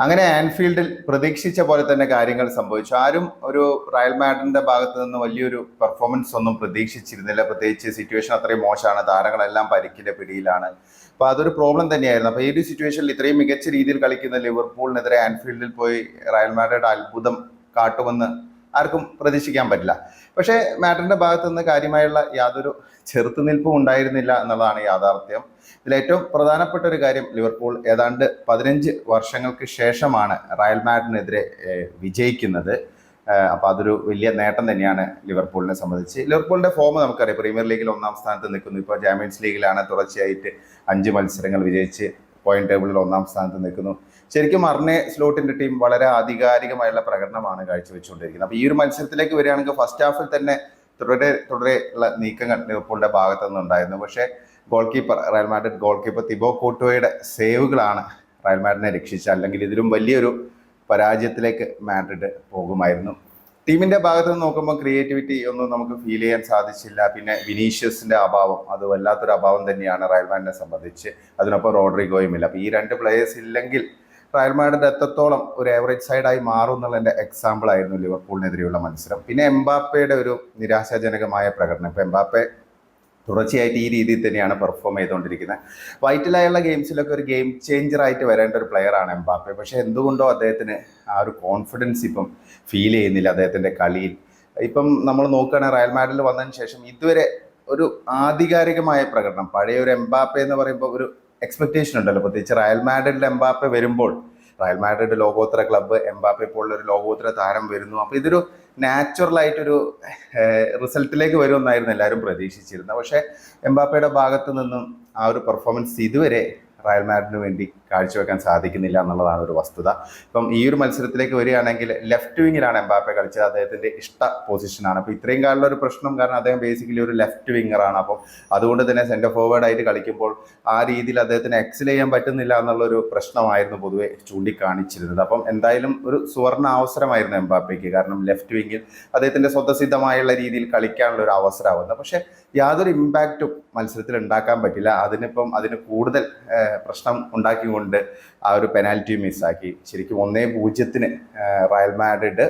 അങ്ങനെ ആൻഫീൽഡിൽ പ്രതീക്ഷിച്ച പോലെ തന്നെ കാര്യങ്ങൾ സംഭവിച്ചു. ആരും ഒരു റയൽ മാഡ്രിഡിന്റെ ഭാഗത്ത് നിന്ന് വലിയൊരു പെർഫോമൻസ് ഒന്നും പ്രതീക്ഷിച്ചിരുന്നില്ല. പ്രത്യേകിച്ച് സിറ്റുവേഷൻ അത്രയും മോശമാണ്, താരങ്ങളെല്ലാം പരിക്കിന്റെ പിടിയിലാണ്. അപ്പൊ അതൊരു പ്രോബ്ലം തന്നെയായിരുന്നു. അപ്പൊ ഈ ഒരു സിറ്റുവേഷനിൽ ഇത്രയും മികച്ച രീതിയിൽ കളിക്കുന്ന ലിവർപൂളിനെതിരെ ആൻഫീൽഡിൽ പോയി റയൽ മാഡ്രിഡ് അത്ഭുതം കാട്ടുമെന്ന് ആർക്കും പ്രതീക്ഷിക്കാൻ പറ്റില്ല. പക്ഷേ മാഡ്രിഡിന്റെ ഭാഗത്ത് നിന്ന് കാര്യമായുള്ള യാതൊരു ചെറുത്തുനിൽപ്പും ഉണ്ടായിരുന്നില്ല എന്നുള്ളതാണ് യാഥാർത്ഥ്യം. ഇതിൽ ഏറ്റവും പ്രധാനപ്പെട്ട ഒരു കാര്യം, ലിവർപൂൾ ഏതാണ്ട് 15 വർഷങ്ങൾക്ക് ശേഷമാണ് റയൽ മാഡ്രിഡിനെതിരെ വിജയിക്കുന്നത്. അപ്പോൾ അതൊരു വലിയ നേട്ടം തന്നെയാണ് ലിവർപൂളിനെ സംബന്ധിച്ച്. ലിവർപൂളിന്റെ ഫോം നമുക്കറിയാം, പ്രീമിയർ ലീഗിൽ 1-ാം സ്ഥാനത്ത് നിൽക്കുന്നു. ഇപ്പോൾ ചാമ്പ്യൻസ് ലീഗിലാണ് തുടർച്ചയായിട്ട് 5 മത്സരങ്ങൾ വിജയിച്ച് പോയിന്റ് ടേബിളിൽ 1-ാം സ്ഥാനത്ത് നിൽക്കുന്നു. ശരിക്കും അർനെ സ്ലോട്ടിന്റെ ടീം വളരെ ആധികാരികമായുള്ള പ്രകടനമാണ് കാഴ്ചവെച്ചുകൊണ്ടിരിക്കുന്നത്. അപ്പോൾ ഈ ഒരു മത്സരത്തിലേക്ക് വരികയാണെങ്കിൽ ഫസ്റ്റ് ഹാഫിൽ തന്നെ തുടരെ ഉള്ള നീക്കങ്ങൾ ലിവർപൂളിന്റെ ഭാഗത്തു നിന്നുണ്ടായിരുന്നു. പക്ഷേ goal keeper, Real Madrid goal keeper Thibaut കോർട്ടോയുടെ സേവുകളാണ് റയൽ മാഡ്രിഡിനെ രക്ഷിച്ചത്. അല്ലെങ്കിൽ ഇതിലും വലിയൊരു പരാജയത്തിലേക്ക് മാഡ്രിഡ് പോകുമായിരുന്നു. ടീമിന്റെ ഭാഗത്ത് നിന്ന് നോക്കുമ്പോൾ ക്രിയേറ്റിവിറ്റി ഒന്നും നമുക്ക് ഫീൽ ചെയ്യാൻ സാധിച്ചില്ല. പിന്നെ വിനീഷ്യസിന്റെ അഭാവം, അത് വല്ലാത്തൊരു അഭാവം തന്നെയാണ് റയൽ മാഡ്രിഡിനെ സംബന്ധിച്ച്. അതിനൊപ്പം റോഡ്രിഗോയും ഇല്ല. അപ്പോൾ ഈ 2 പ്ലേയേഴ്സ് ഇല്ലെങ്കിൽ റയൽ മാഡ്രിഡ് എത്രത്തോളം ഒരു ആവറേജ് സൈഡായി മാറും എന്നുള്ളതിന്റെ എക്സാമ്പിൾ ആയിരുന്നു ലിവർപൂളിനെതിരെയുള്ള മത്സരം. പിന്നെ എംബാപ്പയുടെ ഒരു നിരാശാജനകമായ പ്രകടനം. ഇപ്പൊ എംബാപ്പെ തുടർച്ചയായിട്ട് ഈ രീതിയിൽ തന്നെയാണ് പെർഫോം ചെയ്തുകൊണ്ടിരിക്കുന്നത്. വൈറ്റലായുള്ള ഗെയിംസിലൊക്കെ ഒരു ഗെയിം ചേഞ്ചർ ആയിട്ട് വരേണ്ട ഒരു പ്ലെയറാണ് എംബാപ്പെ. പക്ഷേ എന്തുകൊണ്ടോ അദ്ദേഹത്തിന് ആ ഒരു കോൺഫിഡൻസ് ഇപ്പം ഫീൽ ചെയ്യുന്നില്ല അദ്ദേഹത്തിൻ്റെ കളിയിൽ. ഇപ്പം നമ്മൾ നോക്കുകയാണെങ്കിൽ റയൽ മാഡ്രിഡിൽ വന്നതിന് ശേഷം ഇതുവരെ ഒരു ആധികാരികമായ പ്രകടനം, പഴയ ഒരു എംബാപ്പെ എന്ന് പറയുമ്പോൾ ഒരു എക്സ്പെക്ടേഷൻ ഉണ്ടല്ലോ, പ്രത്യേകിച്ച് റയൽ മാഡ്രിഡിൽ എംബാപ്പെ വരുമ്പോൾ. റയൽ മാഡ്രിഡ് ലോകോത്തര ക്ലബ്ബ്, എംബാപ്പെ പോലുള്ള ഒരു ലോകോത്തര താരം വരുന്നു. അപ്പോൾ ഇതൊരു നാച്ചുറൽ ആയിട്ടൊരു റിസൾട്ടിലേക്ക് വരുമെന്നായിരുന്നു എല്ലാവരും പ്രതീക്ഷിച്ചിരുന്നത്. പക്ഷേ എംബാപ്പയുടെ ഭാഗത്തു നിന്നും ആ ഒരു പെർഫോമൻസ് ഇതുവരെ റയൽ മാഡ്രിഡിന് വേണ്ടി കാഴ്ചവെക്കാൻ സാധിക്കുന്നില്ല എന്നുള്ളതാണ് ഒരു വസ്തുത. ഇപ്പം ഈ ഒരു മത്സരത്തിലേക്ക് വരികയാണെങ്കിൽ ലെഫ്റ്റ് വിങ്ങിലാണ് എംബാപ്പെ കളിച്ചത്. അദ്ദേഹത്തിന്റെ ഇഷ്ട പൊസിഷനാണ്. അപ്പോൾ ഇത്രയും കാലമുള്ള ഒരു പ്രശ്നം, കാരണം അദ്ദേഹം ബേസിക്കലി ഒരു ലെഫ്റ്റ് വിങ്ങറാണ്. അപ്പം അതുകൊണ്ട് തന്നെ സെന്റർ ഫോർവേഡ് ആയിട്ട് കളിക്കുമ്പോൾ ആ രീതിയിൽ അദ്ദേഹത്തിന് എക്സൽ ചെയ്യാൻ പറ്റുന്നില്ല എന്നുള്ളൊരു പ്രശ്നമായിരുന്നു പൊതുവെ ചൂണ്ടിക്കാണിച്ചിരുന്നത്. അപ്പം എന്തായാലും ഒരു സുവർണ അവസരമായിരുന്നു എംബാപ്പയ്ക്ക്, കാരണം ലെഫ്റ്റ് വിങ്ങിൽ അദ്ദേഹത്തിന്റെ സ്വതസിദ്ധമായുള്ള രീതിയിൽ കളിക്കാനുള്ള ഒരു അവസരമാവുന്നത്. പക്ഷെ യാതൊരു ഇമ്പാക്റ്റും മത്സരത്തിൽ ഉണ്ടാക്കാൻ പറ്റില്ല. അതിന് കൂടുതൽ പ്രശ്നം ഉണ്ടാക്കിക്കൊണ്ട് ആ ഒരു പെനാൽറ്റി മിസ്സാക്കി. ശരിക്കും 1-0 റയൽ മാഡ്രിഡ്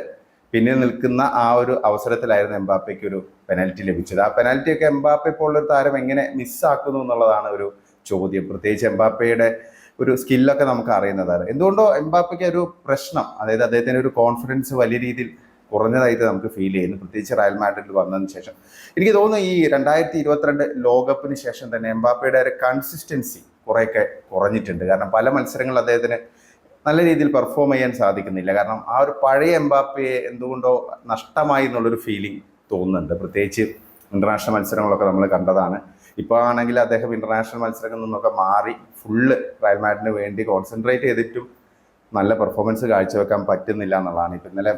പിന്നിൽ നിൽക്കുന്ന ആ ഒരു അവസരത്തിലായിരുന്നു എംബാപ്പയ്ക്ക് ഒരു പെനാൽറ്റി ലഭിച്ചത്. ആ പെനാൽറ്റിയൊക്കെ എംബാപ്പെ പോലുള്ളൊരു താരം എങ്ങനെ മിസ്സാക്കുന്നു എന്നുള്ളതാണ് ഒരു ചോദ്യം. പ്രത്യേകിച്ച് എംബാപ്പയുടെ ഒരു സ്കില്ലൊക്കെ നമുക്ക് അറിയുന്നതാണ്. എന്തുകൊണ്ടോ എംബാപ്പയ്ക്ക് ഒരു പ്രശ്നം, അതായത് അദ്ദേഹത്തിന് ഒരു കോൺഫിഡൻസ് വലിയ രീതിയിൽ കുറഞ്ഞതായിട്ട് നമുക്ക് ഫീൽ ചെയ്യുന്നു, പ്രത്യേകിച്ച് റയൽ മാഡ്രിഡിൽ വന്നതിന് ശേഷം. എനിക്ക് തോന്നുന്നു ഈ 2022 ലോകകപ്പിന് ശേഷം തന്നെ എംബാപ്പയുടെ ഒരു കൺസിസ്റ്റൻസി കുറേയൊക്കെ കുറഞ്ഞിട്ടുണ്ട്. കാരണം പല മത്സരങ്ങളിൽ അദ്ദേഹത്തിന് നല്ല രീതിയിൽ പെർഫോം ചെയ്യാൻ സാധിക്കുന്നില്ല. കാരണം ആ ഒരു പഴയ എംബാപ്പയെ എന്തുകൊണ്ടോ നഷ്ടമായി എന്നുള്ളൊരു ഫീലിംഗ് തോന്നുന്നുണ്ട്. പ്രത്യേകിച്ച് ഇന്റർനാഷണൽ മത്സരങ്ങളൊക്കെ നമ്മൾ കണ്ടതാണ്. ഇപ്പോൾ ആണെങ്കിൽ അദ്ദേഹം ഇന്റർനാഷണൽ മത്സരങ്ങളിൽ നിന്നൊക്കെ മാറി ഫുള്ള് റയൽ മാഡ്രിഡിന് വേണ്ടി കോൺസെൻട്രേറ്റ് ചെയ്തിട്ടും നല്ല പെർഫോമൻസ് കാഴ്ചവെക്കാൻ പറ്റുന്നില്ല എന്നുള്ളതാണ്. ഇപ്പം ഇന്നലെ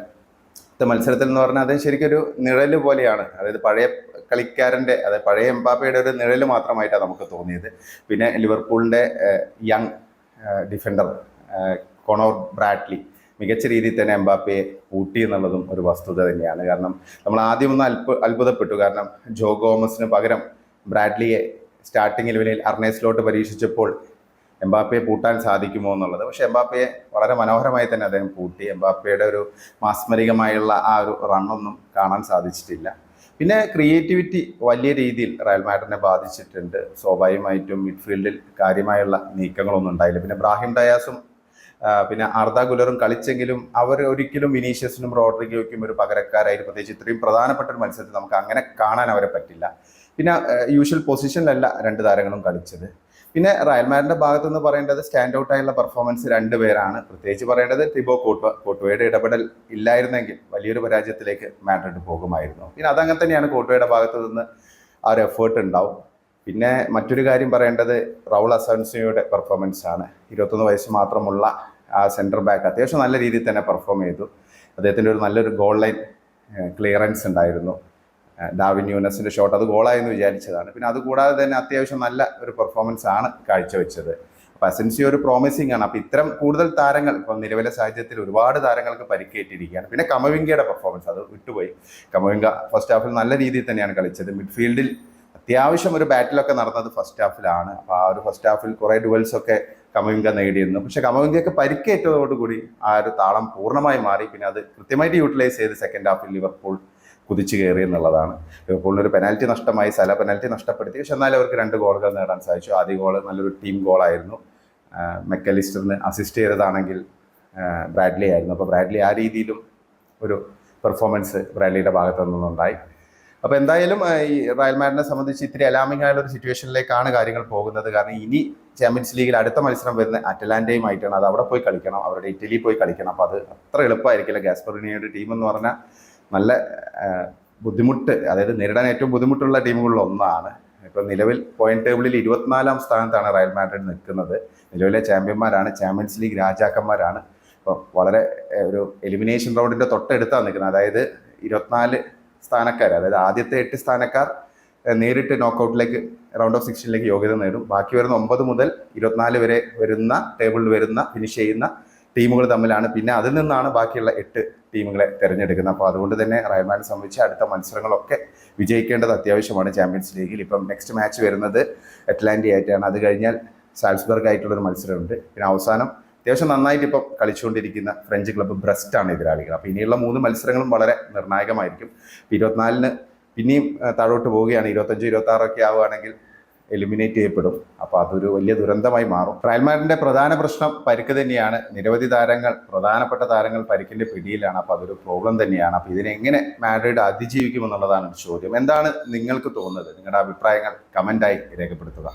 മത്സരത്തിൽ എന്ന് പറഞ്ഞാൽ അത് ശരിക്കൊരു നിഴല് പോലെയാണ്. അതായത് പഴയ കളിക്കാരൻ്റെ, അതായത് പഴയ എംബാപ്പയുടെ ഒരു നിഴല് മാത്രമായിട്ടാണ് നമുക്ക് തോന്നിയത്. പിന്നെ ലിവർപൂളിൻ്റെ യങ് ഡിഫൻഡർ കൊണോർ ബ്രാഡ്ലി മികച്ച രീതിയിൽ തന്നെ എംബാപ്പയെ കൂട്ടി എന്നുള്ളതും ഒരു വസ്തുത തന്നെയാണ്. കാരണം നമ്മൾ ആദ്യം ഒന്ന് അത്ഭുതപ്പെട്ടു, കാരണം ജോ ഗോമസിന് പകരം ബ്രാഡ്ലിയെ സ്റ്റാർട്ടിംഗ് ലെവലിൽ അർനെ സ്ലോട്ട് പരീക്ഷിച്ചപ്പോൾ എംബാപ്പയെ പൂട്ടാൻ സാധിക്കുമോ എന്നുള്ളത്. പക്ഷെ എംബാപ്പയെ വളരെ മനോഹരമായി തന്നെ അദ്ദേഹം പൂട്ടി. എംബാപ്പയുടെ ഒരു മാസ്മരികമായുള്ള ആ ഒരു റണ്ണൊന്നും കാണാൻ സാധിച്ചിട്ടില്ല. പിന്നെ ക്രിയേറ്റിവിറ്റി വലിയ രീതിയിൽ റയൽ മാഡ്രിഡിനെ ബാധിച്ചിട്ടുണ്ട്. സ്വാഭാവികമായിട്ടും മിഡ്ഫീൽഡിൽ കാര്യമായുള്ള നീക്കങ്ങളൊന്നും ഉണ്ടായില്ല. പിന്നെ ബ്രാഹിം ഡയാസും പിന്നെ അർദ ഗുലറും കളിച്ചെങ്കിലും അവർ ഒരിക്കലും വിനീഷ്യസിനും റോഡ്രിഗോയ്ക്കും ഒരു പകരക്കാരായി, പ്രത്യേകിച്ച് ഇത്രയും പ്രധാനപ്പെട്ട ഒരു മത്സരത്തിൽ നമുക്ക് അങ്ങനെ കാണാൻ അവരെ പറ്റില്ല. പിന്നെ യൂഷ്വൽ പൊസിഷനിലല്ല 2 താരങ്ങളും കളിച്ചത്. പിന്നെ റയൽ മാഡ്രിഡിന്റെ ഭാഗത്ത് നിന്ന് പറയേണ്ടത് സ്റ്റാൻഡ് ഔട്ട് ആയുള്ള പെർഫോമൻസ് 2 പേരാണ്. പ്രത്യേകിച്ച് പറയേണ്ടത് തിബോ കോർട്ടോയുടെ ഇടപെടൽ ഇല്ലായിരുന്നെങ്കിൽ വലിയൊരു പരാജയത്തിലേക്ക് മാഡ്രിഡ് പോകുമായിരുന്നു. പിന്നെ അതങ്ങനെ തന്നെയാണ്, കോർട്ടോയുടെ ഭാഗത്ത് നിന്ന് ആ ഒരു എഫേർട്ട് ഉണ്ടാവും. പിന്നെ മറ്റൊരു കാര്യം പറയേണ്ടത് റൗൾ അസൻസിയോയുടെ പെർഫോമൻസ് ആണ്. 21 വയസ്സ് മാത്രമുള്ള ആ സെൻറ്റർ ബാക്ക് അത്യാവശ്യം നല്ല രീതിയിൽ തന്നെ പെർഫോം ചെയ്തു. അദ്ദേഹത്തിൻ്റെ ഒരു നല്ലൊരു ഗോൾ ലൈൻ ക്ലിയറൻസ് ഉണ്ടായിരുന്നു. ഡാർവിൻ ന്യൂനസിൻ്റെ ഷോട്ട് അത് ഗോളായെന്ന് വിചാരിച്ചതാണ്. പിന്നെ അതുകൂടാതെ തന്നെ അത്യാവശ്യം നല്ല ഒരു പെർഫോമൻസ് ആണ് കാഴ്ചവെച്ചത്. അപ്പോൾ അസൻസിയോ ഒരു പ്രോമിസിംഗ് ആണ്. അപ്പോൾ ഇത്തരം കൂടുതൽ താരങ്ങൾ ഇപ്പം നിലവിലെ സാഹചര്യത്തിൽ ഒരുപാട് താരങ്ങൾക്ക് പരിക്കേറ്റിരിക്കുകയാണ്. പിന്നെ കമവിംഗയുടെ പെർഫോമൻസ് അത് വിട്ടുപോയി. കമവിംഗ ഫസ്റ്റ് ഹാഫിൽ നല്ല രീതിയിൽ തന്നെയാണ് കളിച്ചത്. മിഡ്ഫീൽഡിൽ അത്യാവശ്യം ഒരു ബാറ്റിലൊക്കെ നടന്നത് ഫസ്റ്റ് ഹാഫിലാണ്. അപ്പോൾ ആ ഒരു ഫസ്റ്റ് ഹാഫിൽ കുറേ ഡുവൽസൊക്കെ കമവിംഗ നേടിയിരുന്നു. പക്ഷെ കമവിംഗയ്ക്ക് പരിക്കേറ്റതോടുകൂടി ആ ഒരു താളം പൂർണ്ണമായി മാറി. പിന്നെ അത് കൃത്യമായിട്ട് യൂട്ടിലൈസ് ചെയ്ത് സെക്കൻഡ് ഹാഫിൽ ലിവർപൂൾ കുതിച്ചു കയറി എന്നുള്ളതാണ്. ലിവർപൂളിന് ഒരു പെനാൽറ്റി നഷ്ടമായി, സല പെനാൽറ്റി നഷ്ടപ്പെടുത്തി. പക്ഷെ എന്നാലും അവർക്ക് 2 ഗോളുകൾ നേടാൻ സാധിച്ചു. ആദ്യ ഗോള് നല്ലൊരു ടീം ഗോളായിരുന്നു. മെക്കലിസ്റ്ററിന് അസിസ്റ്റ് ചെയ്തതാണെങ്കിൽ ബ്രാഡ്ലി ആയിരുന്നു. അപ്പോൾ ബ്രാഡ്ലി ആ രീതിയിലും ഒരു പെർഫോമൻസ് ബ്രാഡ്ലിയുടെ ഭാഗത്തു നിന്നുണ്ടായി. അപ്പോൾ എന്തായാലും ഈ റയൽ മാഡ്രിഡിനെ സംബന്ധിച്ച് ഇത്തിരി അലാമിംഗ് ആയുള്ള ഒരു സിറ്റുവേഷനിലേക്കാണ് കാര്യങ്ങൾ പോകുന്നത്. കാരണം ഇനി ചാമ്പ്യൻസ് ലീഗിൽ അടുത്ത മത്സരം വരുന്ന അറ്റലാന്റയുമായിട്ടാണ്. അത് അവിടെ പോയി കളിക്കണം, അവരുടെ ഇറ്റലിയിൽ പോയി കളിക്കണം. അപ്പോൾ അത് അത്ര എളുപ്പമായിരിക്കില്ല. ഗാസ്പറിനിയുടെ ടീം എന്ന് പറഞ്ഞാൽ നല്ല ബുദ്ധിമുട്ട്, അതായത് നേരിടാൻ ഏറ്റവും ബുദ്ധിമുട്ടുള്ള ടീമുകളിൽ ഒന്നാണ്. ഇപ്പോൾ നിലവിൽ പോയിന്റ് ടേബിളിൽ 24ാം സ്ഥാനത്താണ് റയൽ മാഡ്രിഡ് നിൽക്കുന്നത്. നിലവിലെ ചാമ്പ്യന്മാരാണ്, ചാമ്പ്യൻസ് ലീഗ് രാജാക്കന്മാരാണ്. അപ്പോൾ വളരെ ഒരു എലിമിനേഷൻ റൗണ്ടിൻ്റെ തൊട്ടടുത്താണ് നിൽക്കുന്നത്. അതായത് 24 സ്ഥാനക്കാർ, അതായത് ആദ്യത്തെ 8 സ്ഥാനക്കാർ നേരിട്ട് നോക്കൗട്ടിലേക്ക്, റൗണ്ട് ഓഫ് 16ലേക്ക് യോഗ്യത നേടും. ബാക്കി വരുന്ന 9 മുതൽ 24 വരെ വരുന്ന ടേബിളിൽ വരുന്ന ഫിനിഷ് ചെയ്യുന്ന ടീമുകൾ തമ്മിലാണ്. പിന്നെ അതിൽ നിന്നാണ് ബാക്കിയുള്ള 8 ടീമുകളെ തിരഞ്ഞെടുക്കുന്നത്. അപ്പോൾ അതുകൊണ്ട് തന്നെ റയൽ മാഡ്രിഡിനെ സംബന്ധിച്ച് അടുത്ത മത്സരങ്ങളൊക്കെ വിജയിക്കേണ്ടത് അത്യാവശ്യമാണ് ചാമ്പ്യൻസ് ലീഗിൽ. ഇപ്പം നെക്സ്റ്റ് മാച്ച് വരുന്നത് അറ്റ്ലാന്റി ആയിട്ടാണ്. അത് കഴിഞ്ഞാൽ സാൽസ്ബർഗ് ആയിട്ടുള്ളൊരു മത്സരമുണ്ട്. പിന്നെ അവസാനം അത്യാവശ്യം നന്നായിട്ട് ഇപ്പം കളിച്ചുകൊണ്ടിരിക്കുന്ന ഫ്രഞ്ച് ക്ലബ്ബ് ബ്രസ്റ്റാണ് എതിരാളികൾ. അപ്പോൾ ഇനിയുള്ള 3 മത്സരങ്ങളും വളരെ നിർണായകമായിരിക്കും. 24-ന് പിന്നെയും താഴോട്ട് പോവുകയാണ്. 25-26 ഒക്കെ ആവുകയാണെങ്കിൽ എലിമിനേറ്റ് ചെയ്യപ്പെടും. അപ്പോൾ അതൊരു വലിയ ദുരന്തമായി മാറും. റയൽ മാഡ്രിഡിന്റെ പ്രധാന പ്രശ്നം പരിക്ക് തന്നെയാണ്. നിരവധി താരങ്ങൾ, പ്രധാനപ്പെട്ട താരങ്ങൾ പരിക്കിന്റെ പിടിയിലാണ്. അപ്പോൾ അതൊരു പ്രോബ്ലം തന്നെയാണ്. അപ്പോൾ ഇതിനെങ്ങനെ മാഡ്രിഡ് അതിജീവിക്കുമെന്നുള്ളതാണ് ചോദ്യം. എന്താണ് നിങ്ങൾക്ക് തോന്നുന്നത്? നിങ്ങളുടെ അഭിപ്രായങ്ങൾ കമൻ്റായി രേഖപ്പെടുത്തുക.